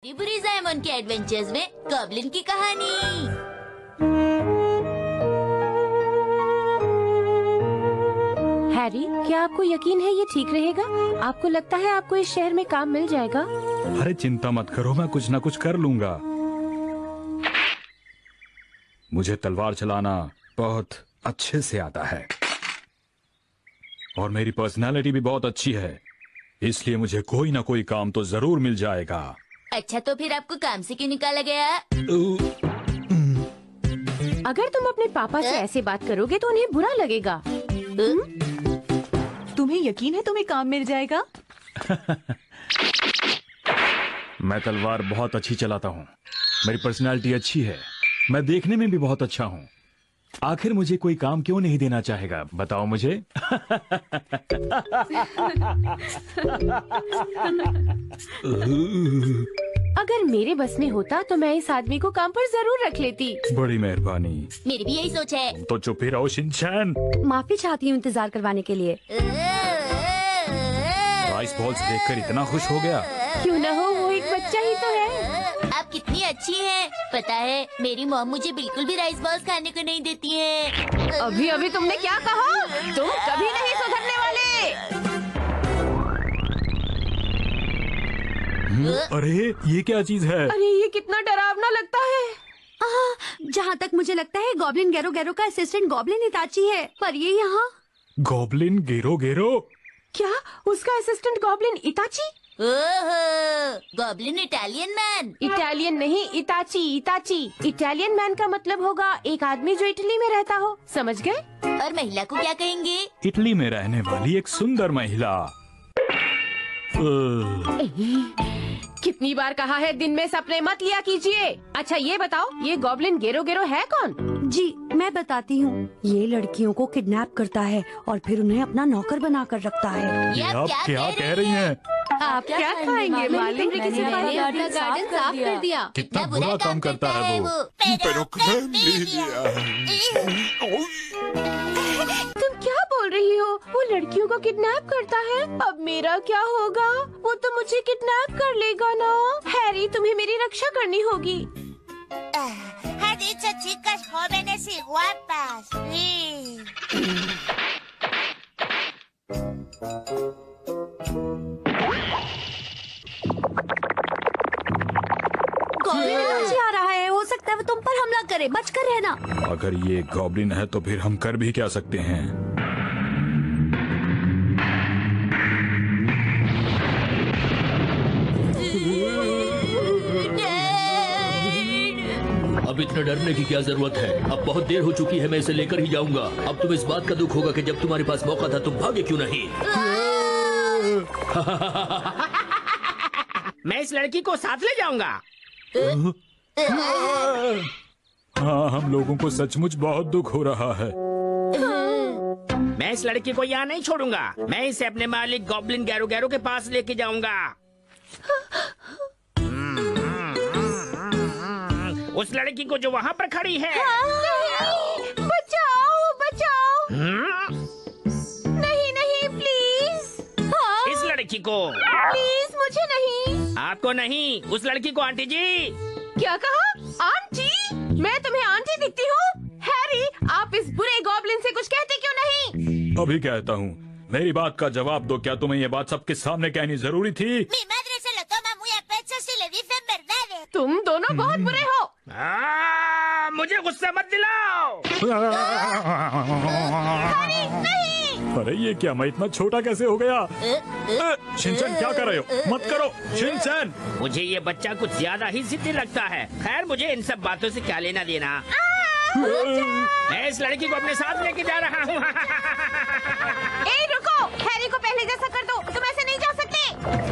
बुरी जायमन के एडवेंचर्स में गॉब्लिन की कहानी। हैरी, क्या आपको यकीन है ये ठीक रहेगा? आपको लगता है आपको इस शहर में काम मिल जाएगा? अरे चिंता मत करो, मैं कुछ ना कुछ कर लूंगा। मुझे तलवार चलाना बहुत अच्छे से आता है और मेरी पर्सनालिटी भी बहुत अच्छी है, इसलिए मुझे कोई ना कोई काम तो जरूर मिल जाएगा। अच्छा, तो फिर आपको काम से क्यों निकाला गया? अगर तुम अपने पापा से ऐसे बात करोगे तो उन्हें बुरा लगेगा। तुम्हें यकीन है तुम्हें काम मिल जाएगा? मैं तलवार बहुत अच्छी चलाता हूँ, मेरी पर्सनालिटी अच्छी है, मैं देखने में भी बहुत अच्छा हूँ। आखिर मुझे कोई काम क्यों नहीं देना चाहेगा, बताओ मुझे। अगर मेरे बस में होता तो मैं इस आदमी को काम पर जरूर रख लेती। बड़ी मेहरबानी। मेरी भी यही सोच है। तो चुप ही रहो शिनचैन। माफी चाहती हूँ इंतजार करवाने के लिए। राइस बॉल्स देखकर इतना खुश हो गया। क्यों न हो, वो एक बच्चा ही तो है। आप कितनी अच्छी हैं। पता है, मेरी मॉम मुझे बिल्कुल भी राइस बॉल्स खाने को नहीं देती है। अभी अभी तुमने क्या कहा? तुम कभी नहीं सुधरने वाले। अरे ये क्या चीज है? अरे ये कितना डरावना लगता है। जहाँ तक मुझे लगता है गॉब्लिन गेरो गेरो का असिस्टेंट गॉब्लिन इताची है, पर ये यहाँ। गॉब्लिन गेरो गेरो? क्या उसका असिस्टेंट गॉब्लिन इताची? ओहो, गॉब्लिन इटालियन मैन। इटालियन नहीं, इताची। इताची इटालियन मैन का मतलब होगा एक आदमी जो इटली में रहता हो, समझ गए? और महिला को क्या कहेंगे? इटली में रहने वाली एक सुंदर महिला। कितनी बार कहा है दिन में सपने मत लिया कीजिए। अच्छा ये बताओ, ये गॉब्लिन गेरो गेरो है कौन? जी मैं बताती हूँ। ये लड़कियों को किडनैप करता है और फिर उन्हें अपना नौकर बना कर रखता है। ये आप क्या कह रही हैं? आप क्या खाएंगे मालिक? गार्डन साफ कर दिया। कितना बुरा काम करता है वो। तुम क्या बोल रही हो? वो लड़कियों को किडनैप करता है? अब मेरा क्या होगा? वो तो मुझे किडनैप कर लेगा ना। हैरी, तुम्हें मेरी रक्षा करनी होगी। Ha dicho chicas jóvenes y guapas. Sí. Goblin Itachi आ रहा है, हो सकता है वो तुम पर हमला करे, बचकर रहना। अगर ये गॉब्लिन है तो फिर हम कर भी क्या सकते हैं? अब इतना डरने की क्या जरूरत है? अब बहुत देर हो चुकी है, मैं इसे लेकर ही जाऊंगा। अब तुम्हें इस बात का दुख होगा कि जब तुम्हारे पास मौका था तुम भागे क्यों नहीं? मैं इस लड़की को साथ ले जाऊंगा। हाँ, हम लोगों को सचमुच बहुत दुख हो रहा है। मैं इस लड़की को यहाँ नहीं छोड़ूंगा। मैं इसे अपने मालिक गॉब्लिन गैरो गैरो के पास लेके जाऊंगा। उस लड़की को जो वहाँ पर खड़ी है। बचाओ बचाओ। नहीं नहीं प्लीज। इस लड़की को प्लीज, मुझे नहीं। आपको नहीं, उस लड़की को। आंटी जी। क्या कहा? आंटी? मैं तुम्हें आंटी दिखती हूँ? हैरी, आप इस बुरे गॉब्लिन से कुछ कहते क्यों नहीं? अभी कहता हूँ, मेरी बात का जवाब दो। क्या तुम्हें ये बात सबके सामने कहनी जरूरी थी? Mi madre se lo toma muy a pecho si le dicen verdades. तुम दोनों बहुत बुरे हो। मुझे गुस्सा मत दिलाओ। अरे ये क्या, मैं इतना छोटा कैसे हो गया? शिनचैन क्या कर रहे हो? मत करो शिनचैन। मुझे ये बच्चा कुछ ज्यादा ही जिद्दी लगता है। खैर, मुझे इन सब बातों से क्या लेना देना। मैं इस लड़की को अपने साथ लेके जा रहा हूँ। ए रुको, हैरी को पहले जैसा कर दो, तुम ऐसे नहीं जा सकते।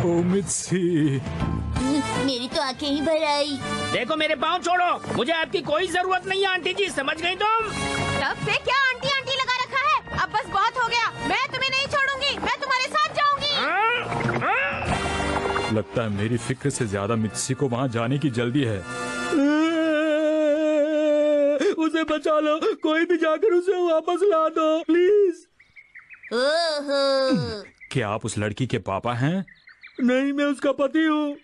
ओ मित्सी। मेरी तो आंखें ही भर आई। देखो, मेरे पाँव छोड़ो। मुझे आपकी कोई जरूरत नहीं है आंटी जी, समझ गई तुम? तब से क्या आंटी आंटी लगा रखा है? अब बस बहुत हो गया। मैं तुम्हें नहीं छोड़ूंगी, मैं तुम्हारे साथ जाऊंगी। लगता है मेरी फिक्र से ज्यादा मित्सी को वहाँ जाने की जल्दी है। उसे बचा लो, कोई भी जाकर उसे वापस ला दो प्लीज। ओहो, क्या आप उस लड़की के पापा हैं? नहीं, मैं उसका पति हूँ।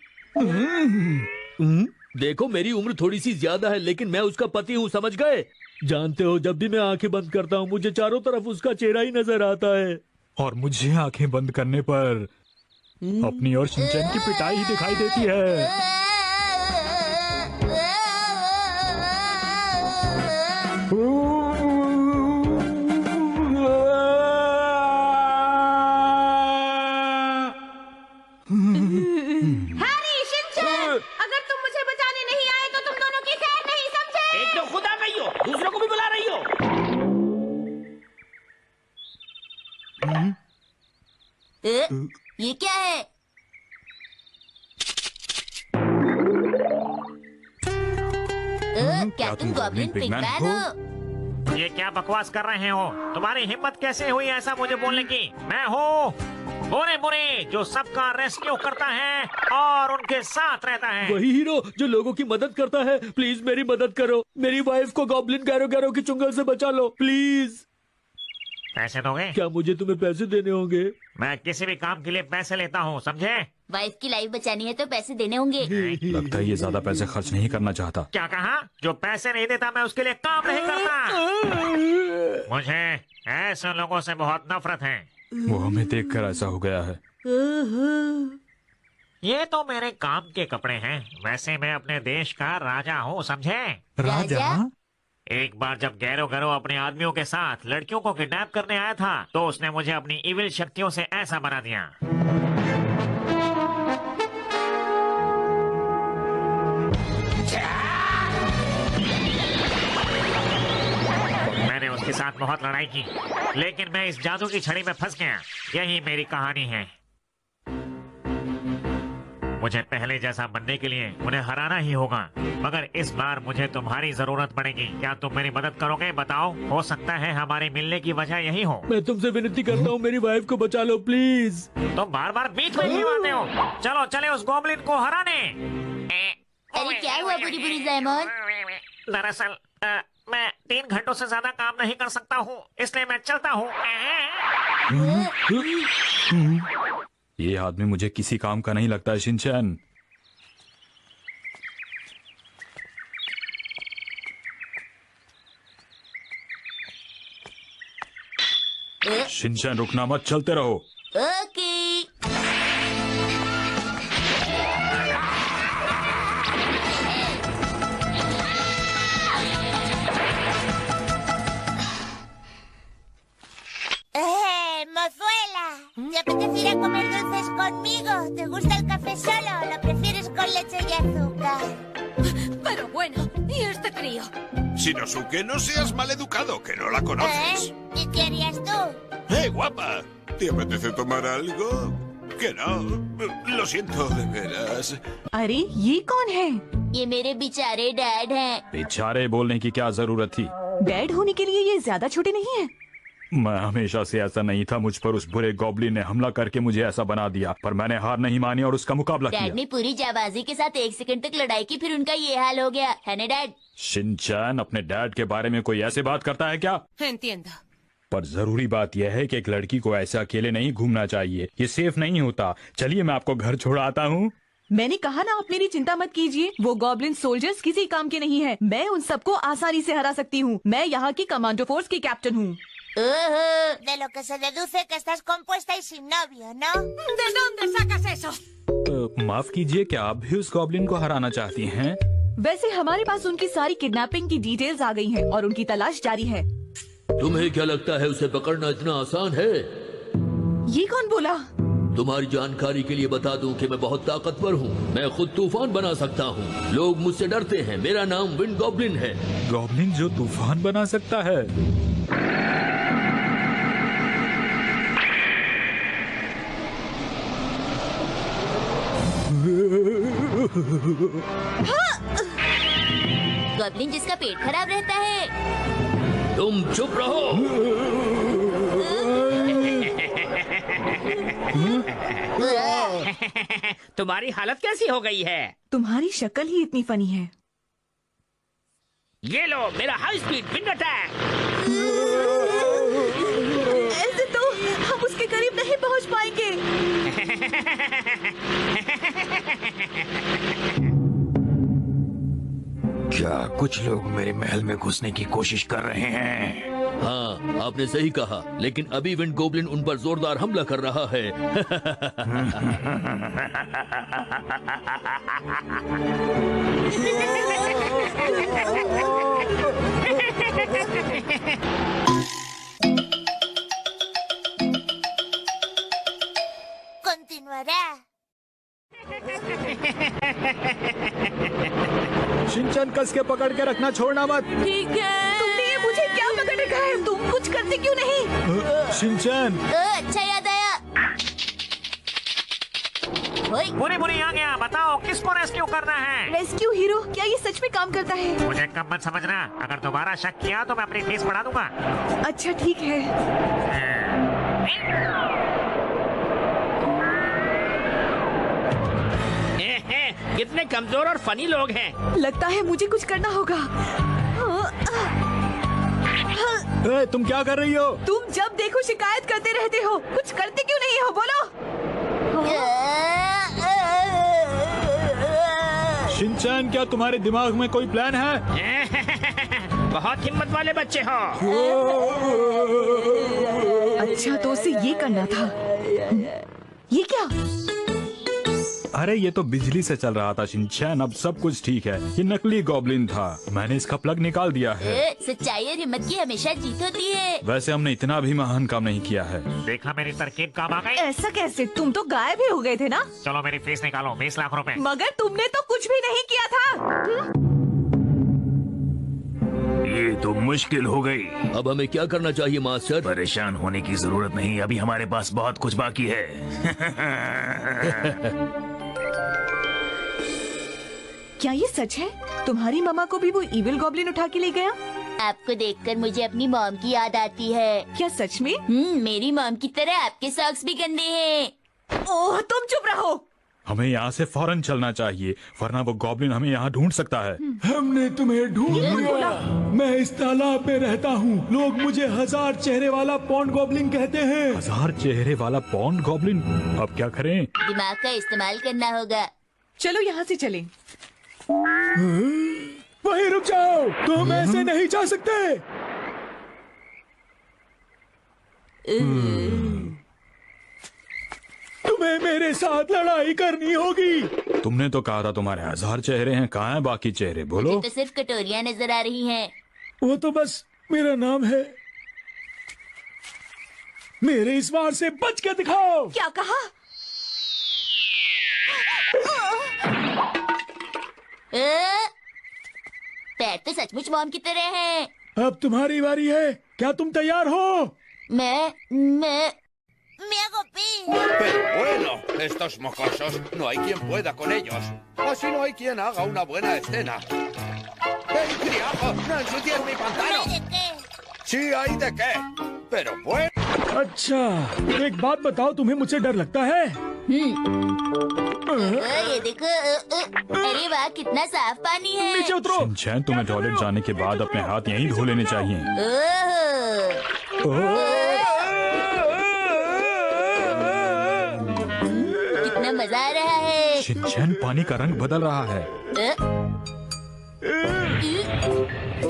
देखो मेरी उम्र थोड़ी सी ज्यादा है लेकिन मैं उसका पति हूँ, समझ गए? जानते हो जब भी मैं आंखें बंद करता हूँ मुझे चारों तरफ उसका चेहरा ही नजर आता है। और मुझे आंखें बंद करने पर अपनी और शिनचैन की पिटाई ही दिखाई देती है। हैरी, शिनचैन, अगर तुम मुझे बचाने नहीं आए तो तुम दोनों की खैर नहीं, समझे? एक तो खुद आ गई हो, दूसरों को भी बुला रही हो। ये क्या है? क्या तुम गॉब्लिन पिगमैन हो? ये क्या बकवास कर रहे हो? तुम्हारी हिम्मत कैसे हुई ऐसा मुझे बोलने की? मैं हूँ बुरे बुरे जो सबका रेस्क्यू करता है और उनके साथ रहता है। वही हीरो जो लोगों की मदद करता है। प्लीज मेरी मदद करो, मेरी वाइफ को गॉब्लिन गैरो गैरो की चुंगल से बचा लो प्लीज। पैसे दोगे? क्या मुझे तुम्हें पैसे देने होंगे? मैं किसी भी काम के लिए पैसे लेता हूँ, समझे? वाइफ की लाइफ बचानी है तो पैसे देने होंगे। लगता है ये ज्यादा पैसे खर्च नहीं करना चाहता। क्या कहा? जो पैसे नहीं देता मैं उसके लिए काम नहीं करता। मुझे ऐसे लोगों से बहुत नफरत है। वो हमें देखकर ऐसा हो गया है। ये तो मेरे काम के कपड़े हैं, वैसे मैं अपने देश का राजा हूँ, समझे? राजा? एक बार जब गैरो गैरो अपने आदमियों के साथ लड़कियों को किडनैप करने आया था तो उसने मुझे अपनी इविल शक्तियों से ऐसा बना दिया। मैंने उसके साथ बहुत लड़ाई की लेकिन मैं इस जादू की छड़ी में फंस गया। यही मेरी कहानी है। मुझे पहले जैसा बनने के लिए उन्हें हराना ही होगा, मगर इस बार मुझे तुम्हारी जरूरत पड़ेगी। क्या तुम मेरी मदद करोगे? बताओ, हो सकता है हमारे मिलने की वजह यही हो। मैं तुमसे विनती करता हूँ मेरी वाइफ को बचा लो प्लीज। तुम बार बार बीच में क्यों आते हो? चलो चले उस गॉब्लिन को हराने। अरे क्या हुआ बुरी बुरी ज़ैमन? दरअसल मैं 3 घंटों से ज्यादा काम नहीं कर सकता हूँ, इसलिए मैं चलता हूँ। ये आदमी मुझे किसी काम का नहीं लगता है शिनचैन। शिनचैन रुकना मत, चलते रहो। Okay. Mozuela, ¿te apetece ir a comer dulces conmigo? ¿Te gusta el café solo o lo prefieres con leche y azúcar? Pero bueno, ¿y este crío? Shinosuke, no seas maleducado, que no la conoces. ¿Y qué harías tú? Guapa! ¿Te apetece tomar algo? Que no. Lo siento, de veras. अरे ये कौन है? ये मेरे बेचारे dad हैं। बेचारे बोलने की क्या जरूरत थी? डैड होने के लिए ये ज्यादा छोटे नहीं है। मैं हमेशा से ऐसा नहीं था। मुझ पर उस बुरे गॉब्लिन ने हमला करके मुझे ऐसा बना दिया, पर मैंने हार नहीं मानी और उसका मुकाबला किया। डैड ने पूरी जाबाजी के साथ 1 सेकंड तक लड़ाई की, फिर उनका ये हाल हो गया है ना डैड? शिनचैन, अपने डैड के बारे में कोई ऐसे बात करता है क्या? Entiendo. पर जरूरी बात यह है कि एक लड़की को ऐसे अकेले नहीं घूमना चाहिए, ये सेफ नहीं होता। चलिए मैं आपको घर छोड़ाता हूँ। मैंने कहा ना, आप मेरी चिंता मत कीजिए। वो गॉब्लिन सोल्जर्स किसी काम के नहीं है। मैं उन सबको आसानी से हरा सकती हूँ। मैं यहाँ की कमांडो फोर्स की कैप्टन हूँ। De lo que se deduce que estás compuesta y sin novio, ¿no? ¿De dónde sacas eso? माफ कीजिए, क्या आप भी उस गॉब्लिन को हराना चाहती हैं? वैसे हमारे पास उनकी सारी किडनैपिंग की डिटेल्स आ गई हैं और उनकी तलाश जारी है। तुम्हें क्या लगता है उसे पकड़ना इतना आसान है? ये कौन बोला? तुम्हारी जानकारी के लिए बता दूं कि मैं बहुत ताकतवर हूँ। मैं खुद तूफान बना सकता हूँ। लोग मुझसे डरते हैं। मेरा नाम विंड गॉब्लिन है। गॉब्लिन जो तूफान बना सकता है? गॉब्लिन जिसका पेट खराब रहता है। तुम चुप रहो। तुम्हारी हालत कैसी हो गई है? तुम्हारी शक्ल ही इतनी फनी है। ये लो मेरा हाई स्पीड विंड अटैक। ऐसे तो हम उसके करीब नहीं पहुंच पाएंगे। क्या कुछ लोग मेरे महल में घुसने की कोशिश कर रहे हैं? हाँ, आपने सही कहा, लेकिन अभी विंड गोब्लिन उन पर जोरदार हमला कर रहा है। Continuará. शिनचैन कस के पकड़ के रखना, छोड़ना मत। ठीक है। तुमने ये मुझे क्या पकड़ रखा है? तुम कुछ करते क्यों नहीं? शिनचैन, अच्छा याद आया। ओए, बुरी बुरी आ गया, बताओ किसको रेस्क्यू करना है? रेस्क्यू हीरो, क्या ये सच में काम करता है? मुझे कम मत समझना, अगर दोबारा शक किया तो मैं अपनी फीस बढ़ा दूंगा। अच्छा ठीक है। कितने कमजोर और फनी लोग हैं। लगता है मुझे कुछ करना होगा। ए, तुम क्या कर रही हो? तुम जब देखो शिकायत करते रहते हो, कुछ करते क्यों नहीं हो? बोलो। शिनचैन, क्या तुम्हारे दिमाग में कोई प्लान है? बहुत हिम्मत वाले बच्चे हो। अच्छा तो उसे ये करना था। ये क्या? अरे ये तो बिजली से चल रहा था शिनचैन, अब सब कुछ ठीक है। ये नकली गॉब्लिन था, मैंने इसका प्लग निकाल दिया है। सच्चाई और हिम्मत की हमेशा जीत होती है। वैसे हमने इतना भी महान काम नहीं किया है। देखा मेरी तरकीब काम आ गई। ऐसा कैसे? तुम तो गायब ही हो गए थे ना? चलो मेरी फीस निकालो, 20 लाख रुपए। मगर तुमने तो कुछ भी नहीं किया था। ये तो मुश्किल हो गई। अब हमें क्या करना चाहिए मास्टर? परेशान होने की जरूरत नहीं, अभी हमारे पास बहुत कुछ बाकी है। क्या ये सच है? तुम्हारी मामा को भी वो इविल गॉब्लिन उठा के ले गया? आपको देखकर मुझे अपनी मॉम की याद आती है। क्या सच में? मेरी मॉम की तरह आपके सॉक्स भी गंदे हैं। ओह, तुम चुप रहो। हमें यहाँ से फौरन चलना चाहिए, वरना वो गॉब्लिन हमें यहाँ ढूंढ सकता है। हमने तुम्हें ढूंढ लिया। मैं इस तालाब में रहता हूँ। लोग मुझे 1000 चेहरे वाला पॉन्ड गॉब्लिन कहते हैं। 1000 चेहरे वाला पॉन्ड गॉब्लिन? अब क्या करें? दिमाग का इस्तेमाल करना होगा। चलो यहाँ से चलें। वहीं रुक जाओ, तुम ऐसे नहीं जा सकते। तुम्हें मेरे साथ लड़ाई करनी होगी। तुमने तो कहा था तुम्हारे 1000 चेहरे हैं, कहाँ हैं बाकी चेहरे? बोलो। मुझे तो सिर्फ कटोरियाँ नजर आ रही हैं। वो तो बस मेरा नाम है। मेरे इस वार से बच के दिखाओ। क्या कहा? पैर तो सचमुच मॉम की तरह हैं। अब तुम्हारी बारी है, क्या तुम तैयार हो? मैं Me hago pis. Pero bueno, estos mocosos, no hay quien pueda con ellos. Así no hay quien haga una buena escena. ¡Ey, criado! ¡No ensucies mi pantano! ¿De qué? Sí, hay de qué. Pero bueno. अच्छा, एक बात बताओ, तुम्हें मुझसे डर लगता है? ये देखो। अरे वाह, कितना साफ पानी है। नीचे उतरो। शिनचैन, तुम्हें टॉयलेट जाने के बाद अपने हाथ यहीं धो लेने चाहिए। कितना मजा आ रहा है। शिनचैन, पानी का रंग बदल रहा है।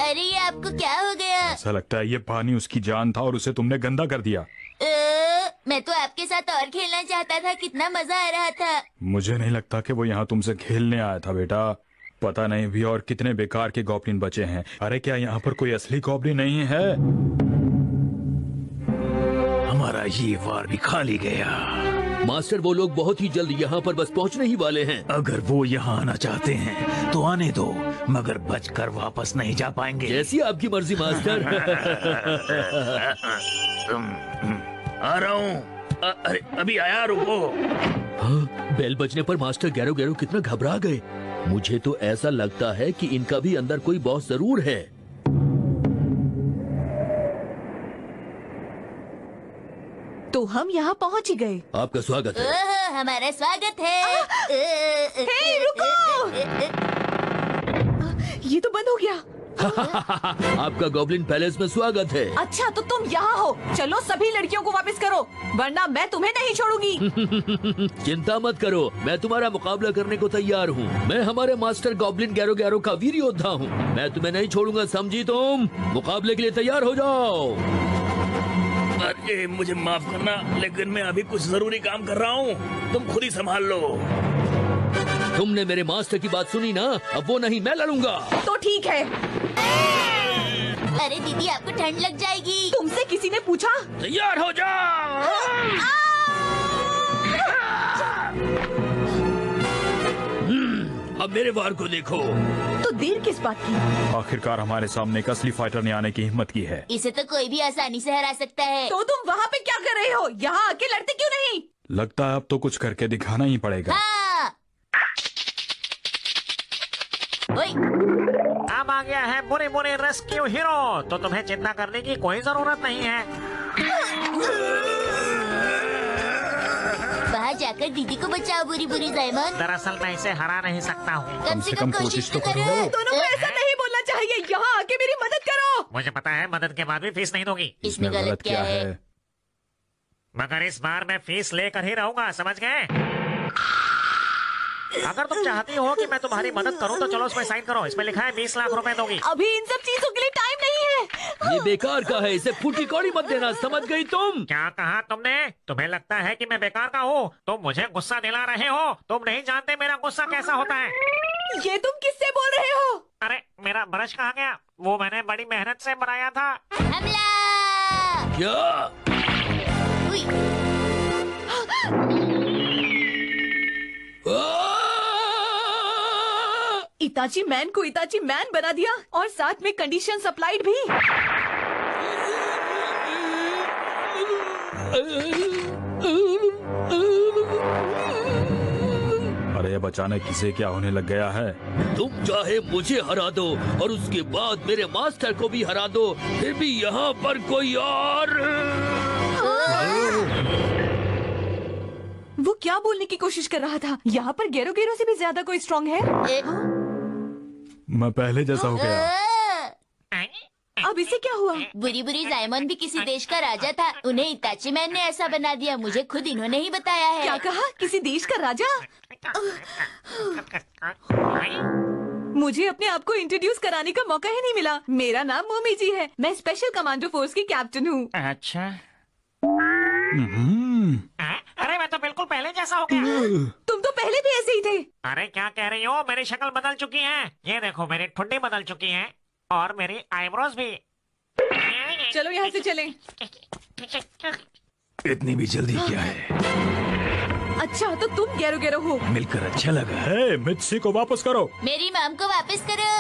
अरे ये आपको क्या हो गया? ऐसा लगता है ये पानी उसकी जान था और उसे तुमने गंदा कर दिया। मैं तो आपके साथ और खेलना चाहता था, कितना मजा आ रहा था। मुझे नहीं लगता कि वो यहाँ तुमसे खेलने आया था बेटा। पता नहीं भी और कितने बेकार के गॉब्लिन बचे हैं। अरे क्या यहाँ पर कोई असली गॉब्लिन नहीं है? हमारा ये वार भी खाली गया। मास्टर, वो लोग बहुत ही जल्द यहाँ पर बस पहुँचने ही वाले हैं। अगर वो यहाँ आना चाहते हैं तो आने दो, मगर बचकर वापस नहीं जा पाएंगे। जैसी आपकी मर्जी मास्टर। आ रहा हूँ। अरे अभी आया, रुको। हाँ, बेल बजने पर मास्टर गैरो गैरो कितना घबरा गए। मुझे तो ऐसा लगता है कि इनका भी अंदर कोई बॉस जरूर है। तो हम यहाँ पहुँच ही गए। आपका स्वागत है। हमारा स्वागत है। हे, रुको! ये तो बंद हो गया। आपका गॉब्लिन पैलेस में स्वागत है। अच्छा तो तुम यहाँ हो, चलो सभी लड़कियों को वापस करो, वरना मैं तुम्हें नहीं छोड़ूंगी। चिंता मत करो, मैं तुम्हारा मुकाबला करने को तैयार हूँ। मैं हमारे मास्टर गॉब्लिन गैरो गैरो का वीर योद्धा हूँ। मैं तुम्हें नहीं छोड़ूंगा, समझी तुम? मुकाबले के लिए तैयार हो जाओ। अरे मुझे माफ करना, लेकिन मैं अभी कुछ जरूरी काम कर रहा हूँ, तुम खुद ही संभाल लो। तुमने मेरे मास्टर की बात सुनी ना, अब वो नहीं मैं लड़ूंगा। तो ठीक है। अरे दीदी आपको ठंड लग जाएगी। तुमसे किसी ने पूछा? तैयार हो जाओ। अब मेरे वार को देखो। तो देर किस बात की? आखिरकार हमारे सामने एक असली फाइटर ने आने की हिम्मत की है। इसे तो कोई भी आसानी से हरा सकता है। तो तुम वहाँ पे क्या कर रहे हो? यहाँ आके लड़ते क्यों नहीं? लगता है अब तो कुछ करके दिखाना ही पड़ेगा। हाँ। ओए, अब आ गया है बुरे बुरे रेस्क्यू हीरो, तो तुम्हें चिंता करने की कोई जरूरत नहीं है। बाहर जाकर दीदी को बचाओ बुरी बुरी जायमन। दरअसल मैं इसे हरा नहीं सकता हूँ। कम से कम कोशिश तो करो। दोनों को ऐसा नहीं बोलना चाहिए। यहाँ आके मेरी मदद करो। मुझे पता है, मदद के बाद भी फीस नहीं दूंगी, इसमें गलत क्या है? मगर इस बार मैं फीस लेकर ही रहूंगा, समझ गए? अगर तुम चाहती हो कि मैं तुम्हारी मदद करूं तो चलो इसमें साइन करो। इसमें लिखा है 20 लाख रुपए दोगी। अभी इन सब चीजों के लिए टाइम नहीं है। ये बेकार का है, इसे फूटी कौड़ी मत देना, समझ गई तुम? क्या कहा तुमने? तुम्हें लगता है कि मैं बेकार का हूँ? तुम मुझे गुस्सा दिला रहे हो। तुम नहीं जानते मेरा गुस्सा कैसा होता है। ये तुम किससे बोल रहे हो? अरे मेरा ब्रश कहाँ गया? वो मैंने बड़ी मेहनत से बनाया था। हमला! क्या? उई, इताची मैन को इताची मैन बना दिया और साथ में कंडीशन अप्लाइड भी। अरे अब अचानक किसे क्या होने लग गया है? तुम चाहे मुझे हरा दो और उसके बाद मेरे मास्टर को भी हरा दो, फिर भी यहाँ पर कोई और। वो क्या बोलने की कोशिश कर रहा था? यहाँ पर गेरो गेरो से भी ज्यादा कोई स्ट्रांग है? मैं पहले जैसा हो गया। अब इसे क्या हुआ? बुरी बुरी जायमन भी किसी देश का राजा था, उन्हें इताची मैन ने ऐसा बना दिया। मुझे खुद इन्होंने ही बताया है। क्या कहा? किसी देश का राजा? मुझे अपने आप को इंट्रोड्यूस कराने का मौका ही नहीं मिला। मेरा नाम मोमी जी है, मैं स्पेशल कमांडो फोर्स की कैप्टन हूँ। अच्छा। अरे मैं तो बिल्कुल पहले जैसा हो गया। तुम तो पहले भी ऐसे ही थे। अरे क्या कह रही हो? मेरी शक्ल बदल चुकी है। ये देखो, मेरी ठुड्डी बदल चुकी है और मेरी आईब्रोज भी। चलो यहाँ से चलें। इतनी भी जल्दी क्या है? अच्छा तो तुम गेरो गेरो हो। मिलकर अच्छा लगा। हे, मित्सी को वापस करो। मेरी माम को वापस करो।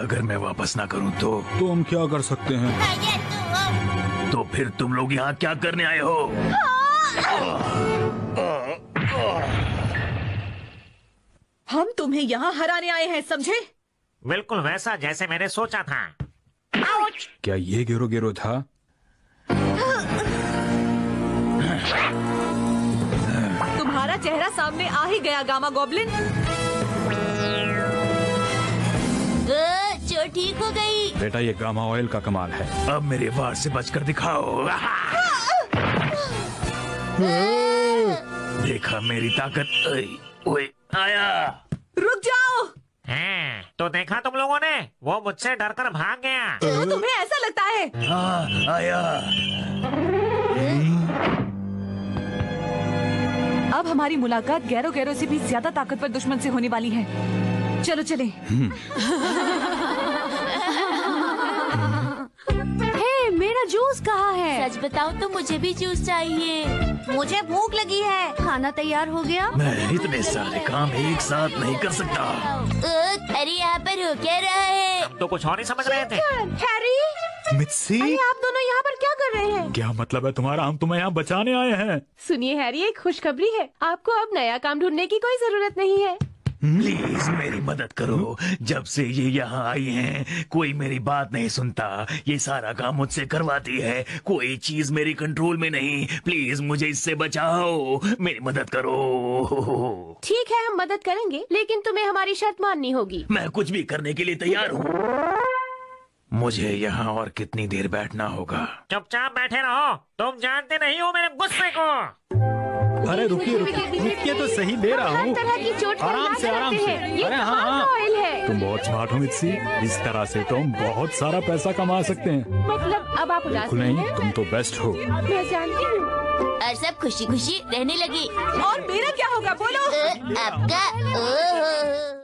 अगर मैं वापस ना करूं तो हम क्या कर सकते हैं? Vaya tú. तो फिर तुम लोग यहाँ क्या करने आए हो? हम तुम्हें यहाँ हराने आए हैं, समझे? बिल्कुल वैसा जैसे मैंने सोचा था। क्या ये गेरो गेरो था? तुम्हारा चेहरा सामने आ ही गया गामा गॉब्लिन। चोट ठीक हो गई। बेटा ये गामा ऑयल का कमाल है। अब मेरे वार से बचकर दिखाओ। देखा मेरी ताकत? ओए आया। रुक जाओ। हैं, तो देखा तुम लोगों ने? वो मुझसे डरकर भाग गया। तो तुम्हें ऐसा लगता है? हाँ आया। अब हमारी मुलाकात गैरो गैरो से भी ज्यादा ताकतवर दुश्मन से होने वाली है। चलो चले। हे, मेरा जूस कहाँ है? सच बताऊं तो मुझे भी जूस चाहिए। मुझे भूख लगी है। खाना तैयार हो गया? मैं इतने सारे काम एक साथ नहीं कर सकता। अरे यहाँ पर हो क्या रहा है? हम तो कुछ और ही समझ रहे थे। हैरी, मित्सी, आप दोनों यहाँ पर क्या कर रहे हैं? क्या मतलब है तुम्हारा? हम तुम्हें यहाँ बचाने आए हैं। सुनिए हैरी, एक खुशखबरी है। आपको अब नया काम ढूंढने की कोई जरूरत नहीं है। प्लीज मेरी मदद करो। जब से ये यहाँ आई हैं, कोई मेरी बात नहीं सुनता। ये सारा काम मुझसे करवाती है। कोई चीज मेरी कंट्रोल में नहीं। प्लीज मुझे इससे बचाओ। मेरी मदद करो। ठीक है, हम मदद करेंगे, लेकिन तुम्हें हमारी शर्त माननी होगी। मैं कुछ भी करने के लिए तैयार हूँ। मुझे यहाँ और कितनी देर बैठना होगा? चुपचाप बैठे रहो, तुम जानते नहीं हो मेरे गुस्से को। अरे रुकिए रुकिए तो सही, दे रहा हूँ। हर तरह की चोट का आराम इलाज से आराम करते से। हैं। ये अरे हाँ कमाल हाँ, का ऑयल है। तुम बहुत स्मार्ट हो मित्सी। इस तरह से तुम बहुत सारा पैसा कमा सकते हैं। मतलब अब आप उदास नहीं, हैं? तुम तो बेस्ट हो। मैं जानती हूँ। और सब खुशी खुशी रहने लगे। और मेरा क्या होगा बोलो? आपका ओहो।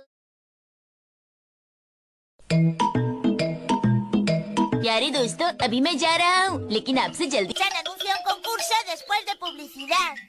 प्यारे दोस्तों, अभी मैं जा रहा हूँ, लेकिन आपसे जल्दी। Chan anuncia un concurso después de publicidad.